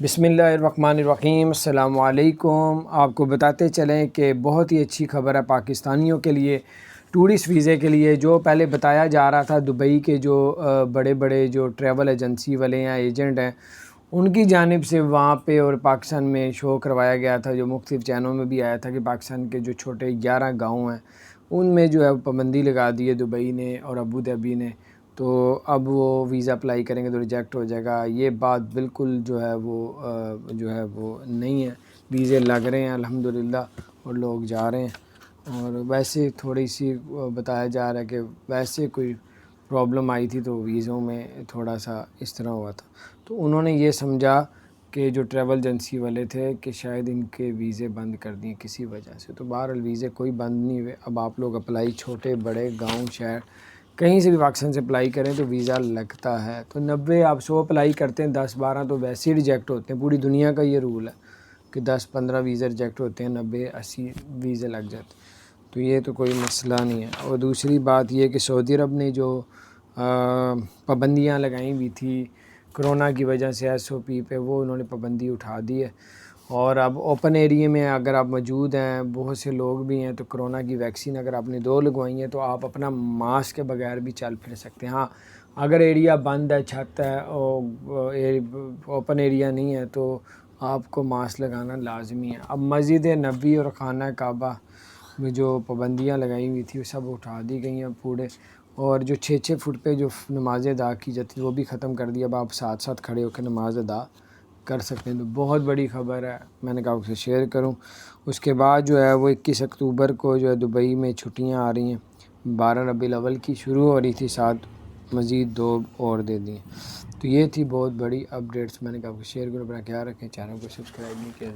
बिस्मिल्लाहिर्रहमानिर्रहीम, अस्सलाम वालेकुम। आपको बताते चलें कि बहुत ही अच्छी खबर है पाकिस्तानियों के लिए, टूरिस्ट वीज़े के लिए। जो पहले बताया जा रहा था दुबई के जो बड़े बड़े जो ट्रैवल एजेंसी वाले हैं, एजेंट हैं, उनकी जानिब से वहाँ पे और पाकिस्तान में शो करवाया गया था, जो मुख्तलिफ़ चैनलों में भी आया था कि पाकिस्तान के जो छोटे 11 गाँव हैं उनमें जो है पाबंदी लगा दी है दुबई ने और अबू धाबी ने। तो अब वो वीज़ा अप्लाई करेंगे तो रिजेक्ट हो जाएगा। ये बात बिल्कुल जो है वो नहीं है। वीज़े लग रहे हैं अल्हम्दुलिल्लाह और लोग जा रहे हैं। और वैसे थोड़ी सी बताया जा रहा है कि वैसे कोई प्रॉब्लम आई थी तो वीज़ों में थोड़ा सा इस तरह हुआ था, तो उन्होंने ये समझा कि जो ट्रैवल एजेंसी वाले थे कि शायद इनके वीज़े बंद कर दिए किसी वजह से। तो बहरहाल वीज़े कोई बंद नहीं हुए। अब आप लोग अप्लाई छोटे बड़े गांव शहर कहीं से भी पाकिस्तान से अप्लाई करें तो वीज़ा लगता है। तो 90 आप 100 अप्लाई करते हैं, 10-12 तो वैसे ही रिजेक्ट होते हैं। पूरी दुनिया का ये रूल है कि 10-15 वीज़े रिजेक्ट होते हैं, 90-80 वीज़े लग जाते हैं। तो ये तो कोई मसला नहीं है। और दूसरी बात ये कि सऊदी अरब ने जो पाबंदियाँ लगाई हुई थी कोरोना की वजह से SOP पे, वो उन्होंने पाबंदी उठा दी है। और अब ओपन एरिया में अगर आप मौजूद हैं, बहुत से लोग भी हैं, तो कोरोना की वैक्सीन अगर आपने 2 लगवाई है तो आप अपना मास्क के बगैर भी चल फिर सकते हैं। हाँ, अगर एरिया बंद है, छत है और ओपन एरिया नहीं है तो आपको मास्क लगाना लाजमी है। अब मस्जिद नबी और खाना काबा में जो पाबंदियाँ लगाई हुई थी वो सब उठा दी गई हैं पूरे। और जो 6-6 फुट पे जो नमाज़ें अदा की जाती वो भी ख़त्म कर दी। अब आप साथ साथ खड़े होकर नमाज़ अदा कर सकते हैं। तो बहुत बड़ी ख़बर है, मैंने कहा आपसे शेयर करूं। उसके बाद जो है वो 21 अक्टूबर को जो है दुबई में छुट्टियां आ रही हैं। 12 रबीउल अव्वल की शुरू हो रही थी, साथ मज़ीद 2 और दे दी। तो ये थी बहुत बड़ी अपडेट्स, मैंने कहा आपको शेयर करूं। अपना ख्याल रखें, चैनल को सब्सक्राइब नहीं किया।